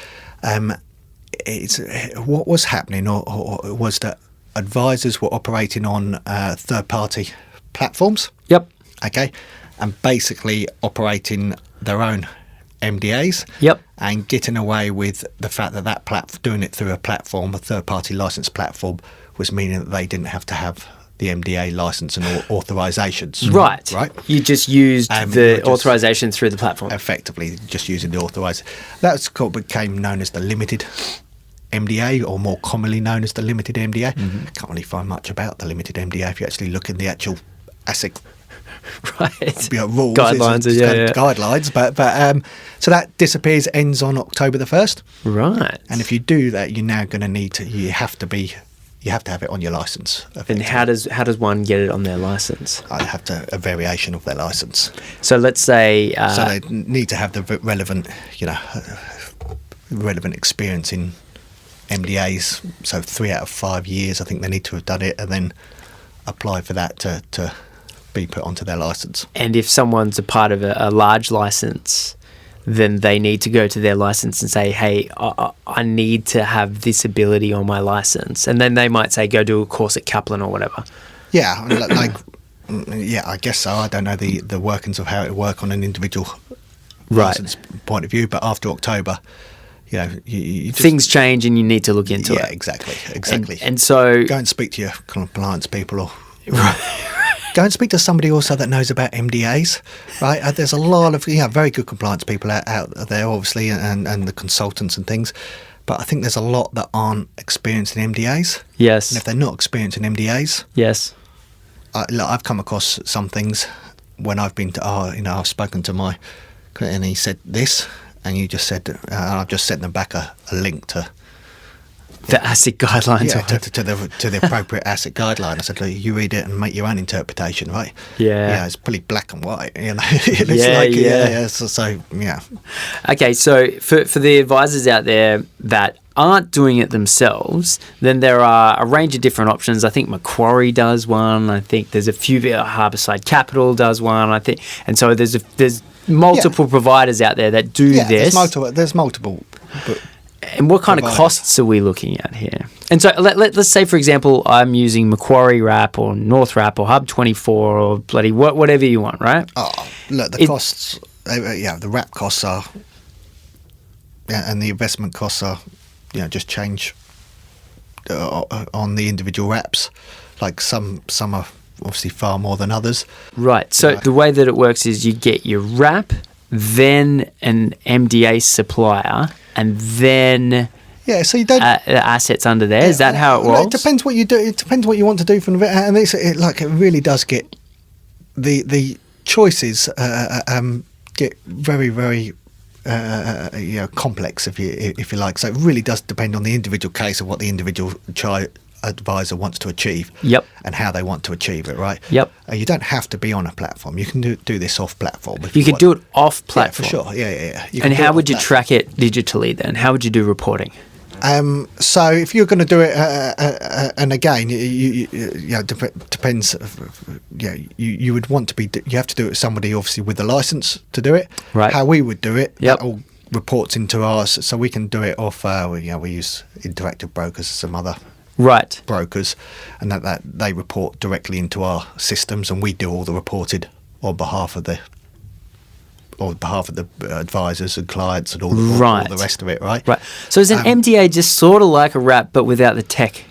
it's what was happening or was that advisors were operating on third-party platforms. Yep. Okay. And basically operating their own MDAs. Yep. And getting away with the fact that doing it through a platform, a third-party licensed platform, was meaning that they didn't have to have the MDA license and authorizations. Right. Right. You just used the authorization through the platform. Effectively, just using the authorization. That's became known as the limited MDA, or more commonly known as the limited MDA. Mm-hmm. Can't really find much about the limited MDA if you actually look in the actual ASIC rules, guidelines, guidelines. But so that disappears, ends on October the 1st. Right. And if you do that, you're now going to need to. You have to have it on your license. And how does one get it on their license? I have to a variation of their license. So let's say so they need to have the relevant experience in MDAs. So 3 out of 5 years, I think they need to have done it, and then apply for that to be put onto their license. And if someone's a part of a large license, then they need to go to their license and say, hey, I need to have this ability on my license. And then they might say, go do a course at Kaplan or whatever. Yeah, I guess so. I don't know the workings of how it work on an individual license point of view, but after October, you just, things change and you need to look into it. Yeah, exactly. And so go and speak to your compliance people, or go and speak to somebody also that knows about MDAs, right? There's a lot of very good compliance people out there, obviously, and the consultants and things. But I think there's a lot that aren't experienced in MDAs. Yes. And if they're not experienced in MDAs, yes, I've come across some things when I've been to, I've spoken to and he said this, and you just said, I've just sent them back a link to the ASIC guidelines. Yeah, to the appropriate ASIC guideline. I said, look, you read it and make your own interpretation, right? Yeah. Yeah, it's pretty black and white. Yeah. So, yeah. Okay, so for the advisors out there that aren't doing it themselves, then there are a range of different options. I think Macquarie does one. I think there's a few. Harbourside Capital does one. I think, and so there's multiple providers out there that do this. There's multiple. And what kind of costs are we looking at here? And so let's say, for example, I'm using Macquarie Wrap or North Wrap or Hub24 or bloody whatever you want, right? Oh, look, the costs, the wrap costs are, and the investment costs are, just change on the individual wraps. Like some are obviously far more than others. Right. So the way that it works is you get your wrap, then an MDA supplier, and then so you don't assets under there. Is that how it works? It depends what you do. It depends what you want to do from the and it really does get the choices get very, very complex, if you like. So it really does depend on the individual case of what the individual advisor wants to achieve. Yep. And how they want to achieve it, right? Yep. You don't have to be on a platform. You can do this off platform. You can do it off platform. Yeah, for sure. Yeah. And how would you track it digitally then? How would you do reporting? So if you're going to do it, and again, depends. You would want to be. You have to do it with somebody obviously with a license to do it. Right. How we would do it. Yep. That all reports into ours, so we can do it off. We use Interactive Brokers, some other brokers, and that they report directly into our systems, and we do all the reported on behalf of the advisors and clients and all the rest of it, right? Right. So is an MDA just sort of like a wrap, but without the tech?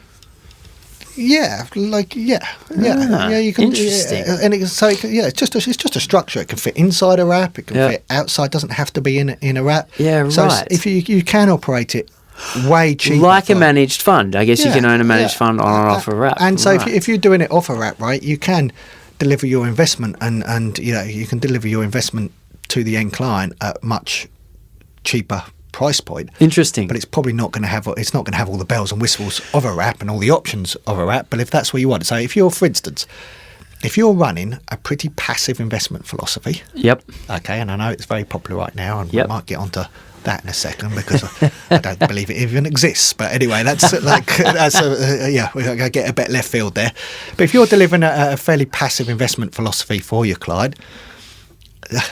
Yeah. You can. Interesting. It's just a structure. It can fit inside a wrap. It can fit outside. Doesn't have to be in a wrap. Yeah, so right. If you can operate it way cheaper, like a managed fund. I guess you can own a managed fund on and off a wrap. And so if you're doing it off a wrap, right, you can deliver your investment, and you can deliver your investment to the end client at much cheaper price point. Interesting. But it's probably not going to have all the bells and whistles of a wrap and all the options of a wrap. But if that's what you want, so if you're running a pretty passive investment philosophy, yep. Okay, and I know it's very popular right now, and we might get onto that in a second because I don't believe it even exists. But anyway, we're going to get a bit left field there. But if you're delivering a fairly passive investment philosophy for your client,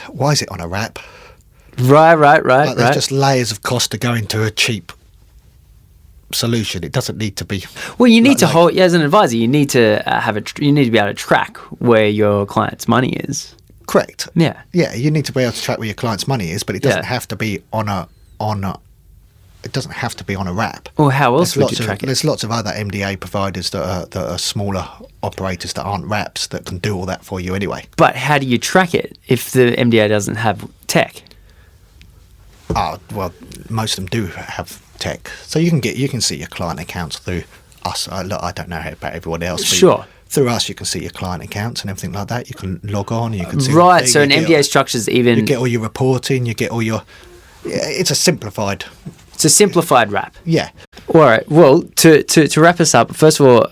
why is it on a wrap? Right. There's just layers of cost to go into a cheap solution. It doesn't need to be. Well, you need to hold as an advisor. You need to you need to be able to track where your client's money is. Correct. Yeah. You need to be able to track where your client's money is, but it doesn't have to be on a. It doesn't have to be on a wrap. Well, how else would you track it? There's lots of other MDA providers that are smaller operators that aren't wraps that can do all that for you anyway. But how do you track it if the MDA doesn't have tech? Well, most of them do have tech, so you can see your client accounts through us. I don't know about everyone else. Sure. Through us, you can see your client accounts and everything like that. You can log on. You can see. Right. So an MDA structure's even. You get all your reporting. You get all your. It's a simplified. It's a simplified wrap. Yeah. All right. Well, to wrap us up, first of all,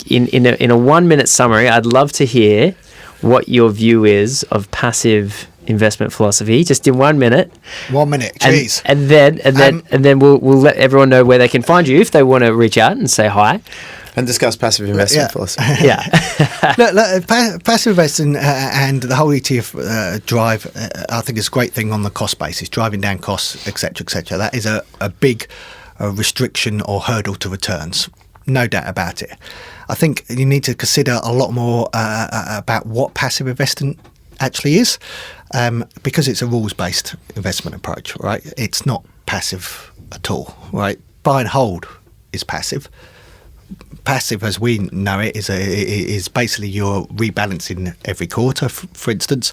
in a 1 minute summary, I'd love to hear what your view is of passive investment philosophy, just in 1 minute. 1 minute, jeez. And then we'll let everyone know where they can find you if they want to reach out and say hi. And discuss passive investment philosophy. Yeah. Look, passive investing and the whole ETF drive, I think is a great thing on the cost basis, driving down costs, etc., etc. That is a big restriction or hurdle to returns. No doubt about it. I think you need to consider a lot more about what passive investing actually is, because it's a rules-based investment approach, right? It's not passive at all, right? Buy and hold is passive. Passive, as we know it, is basically you're rebalancing every quarter. For instance,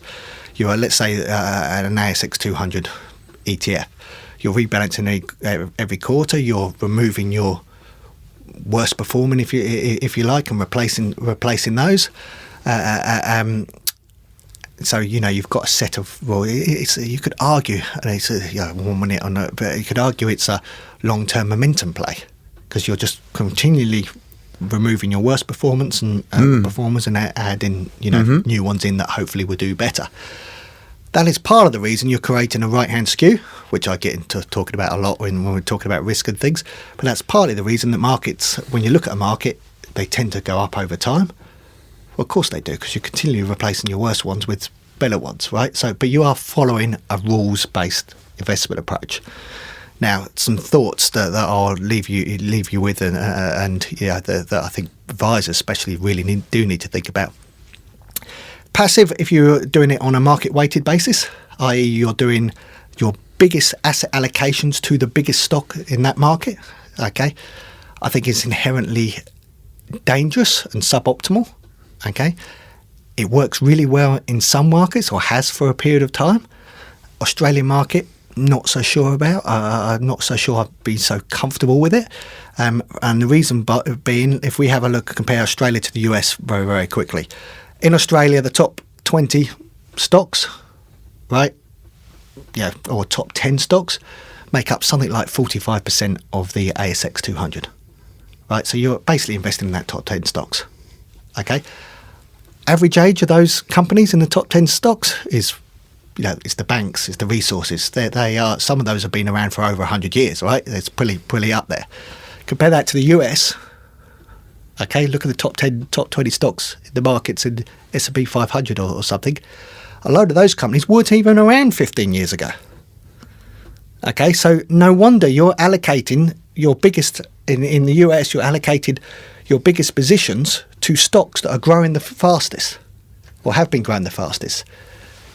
you're, let's say, an ASX 200 ETF. You're rebalancing every quarter. You're removing your worst performing, if you like, and replacing those. So you've got a set of. Well, you could argue, and it's 1 minute on it, but you could argue it's a long-term momentum play because you're just continually removing your worst performance and performers and adding new ones in that hopefully will do better. That is part of the reason you're creating a right-hand skew, which I get into talking about a lot when we're talking about risk and things. But that's partly the reason that markets, when you look at a market, they tend to go up over time. Well, of course they do, because you're continually replacing your worst ones with better ones, right? So, but you are following a rules-based investment approach. Now, some thoughts that I'll leave you with, that I think advisors especially really need to think about. Passive, if you're doing it on a market-weighted basis, i.e. you're doing your biggest asset allocations to the biggest stock in that market, okay, I think it's inherently dangerous and suboptimal, okay. It works really well in some markets, or has for a period of time. Australian market, not so sure about. I'm not so sure I've been so comfortable with it. And the reason being, if we have a look, compare Australia to the US very, very quickly. In Australia, the top 20 stocks, right, or top 10 stocks make up something like 45% of the ASX 200. Right, so you're basically investing in that top 10 stocks. Okay, average age of those companies in the top 10 stocks is, it's the banks, it's the resources. They are. Some of those have been around for over 100 years. Right, it's pretty up there. Compare that to the US. Okay, look at the top 10, top 20 stocks in the markets in S&P 500 or something. A load of those companies weren't even around 15 years ago. Okay, so no wonder you're allocating your biggest, in the US, you're allocated your biggest positions to stocks that are growing the fastest or have been growing the fastest.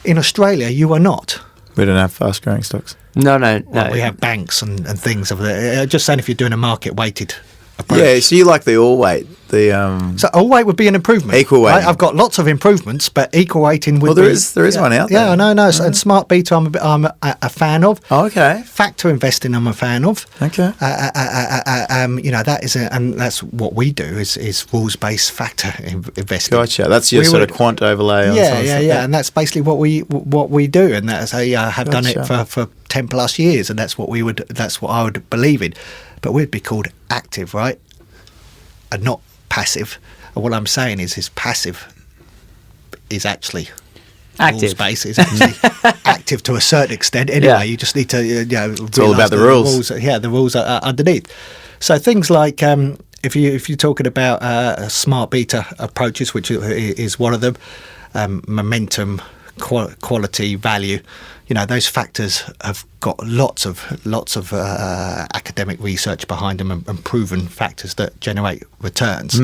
In Australia, you are not. We don't have fast-growing stocks. No. Well, we have banks and things of that. Just saying if you're doing a market-weighted approach. Yeah, so you like the all-weight. So all-weight would be an improvement. Equal weighting. Right? I've got lots of improvements, but equal weighting would be... Well, there is one out there. Yeah, I know. And smart beta I'm a fan of. Oh, okay. Factor investing I'm a fan of. Okay. That is... and that's what we do is rules-based factor investing. Gotcha. That's your sort of quant overlay on something. Yeah. And that's basically what we do. And that's how I have done it for 10 plus years. And that's what I would believe in. But we'd be called active, right? And not passive. And what I'm saying is passive is actually active. Rules-based. It's actually active to a certain extent. Anyway, you just need to it's all about the rules. The rules are underneath. So things like if you're talking about smart beta approaches, which is one of them, momentum, quality, value. Those factors have got lots of academic research behind them and proven factors that generate returns.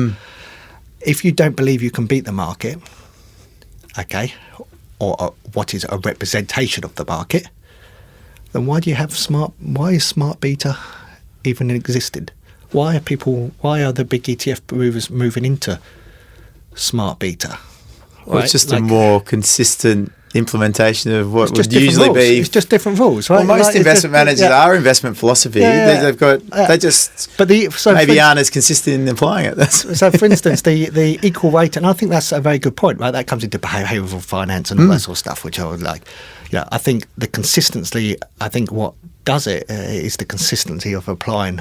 If you don't believe you can beat the market, okay, or what is a representation of the market, then why is smart beta even existed? Why are the big ETF movers moving into smart beta? Well, it's just a more consistent impleation of what would usually be. It's just different rules, right? Well, most investment managers are investment philosophy. They've got they just maybe aren't as consistent in applying it. So, for instance, the equal weight, and I think that's a very good point, right? That comes into behavioural finance and all that sort of stuff, which I would like. I think the consistency. I think what does it is the consistency of applying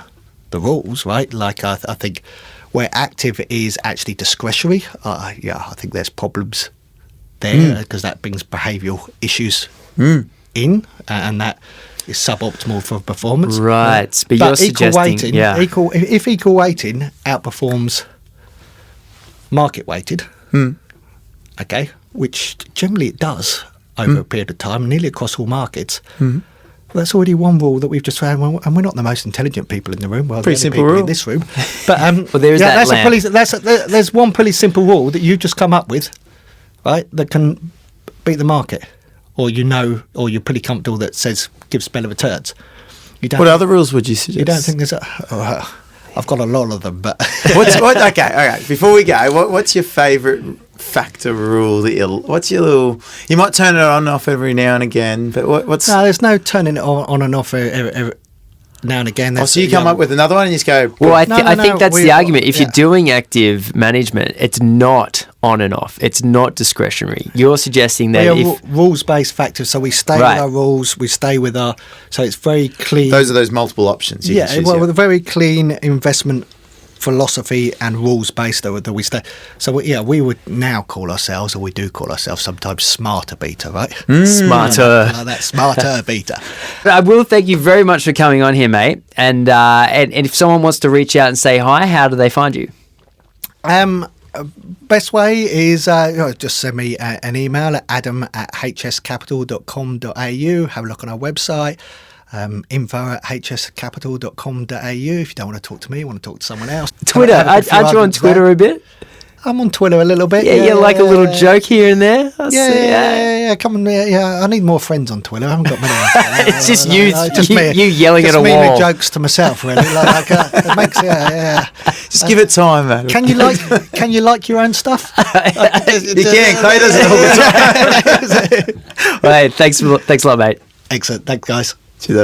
the rules, right? Like I think where active is actually discretionary, I think there's problems there because that brings behavioural issues in, and that is suboptimal for performance. Right, but you're suggesting, if equal weighting outperforms market weighted, okay, which generally it does over a period of time, nearly across all markets. Well, that's already one rule that we've just found, and we're not the most intelligent people in the room. Well, pretty simple rule in this room, but well, there is there's one pretty simple rule that you've just come up with, right? That can beat the market, or you're pretty comfortable that says gives better returns. What other rules would you suggest? You don't think there's I've got a lot of them, but okay. Before we go, what's your favourite factor rule that you might turn it on and off every now and again, but what's... No, there's no turning it on and off every now and again. So you come up with another one and you just go... Well, I think that's the argument. If you're doing active management, it's not on and off. It's not discretionary. You're suggesting that rules-based factors, so we stay with our rules, we stay with our... So it's very clean... Those are those multiple options. With a very clean investment philosophy and rules-based that we stay. So we would now call ourselves, or we do call ourselves sometimes, smarter beta, right? Smarter. Like that, smarter beta. I will thank you very much for coming on here, mate. And if someone wants to reach out and say hi, how do they find you? Best way is just send me an email at adam@hscapital.com.au. Have a look on our website. info@hscapital.com.au. If you don't want to talk to me, you want to talk to someone else. Twitter. Aren't you on Twitter a bit? I'm on Twitter a little bit. Yeah, like a little joke here and there. Yeah. Come on, I need more friends on Twitter. I haven't got many. It's just you yelling at a wall. Just me with jokes to myself, really. It makes Just give it time, man. Can you like your own stuff? You can. Clay does it all the time. Right, thanks a lot, mate. Excellent. Thanks, guys. Cheers.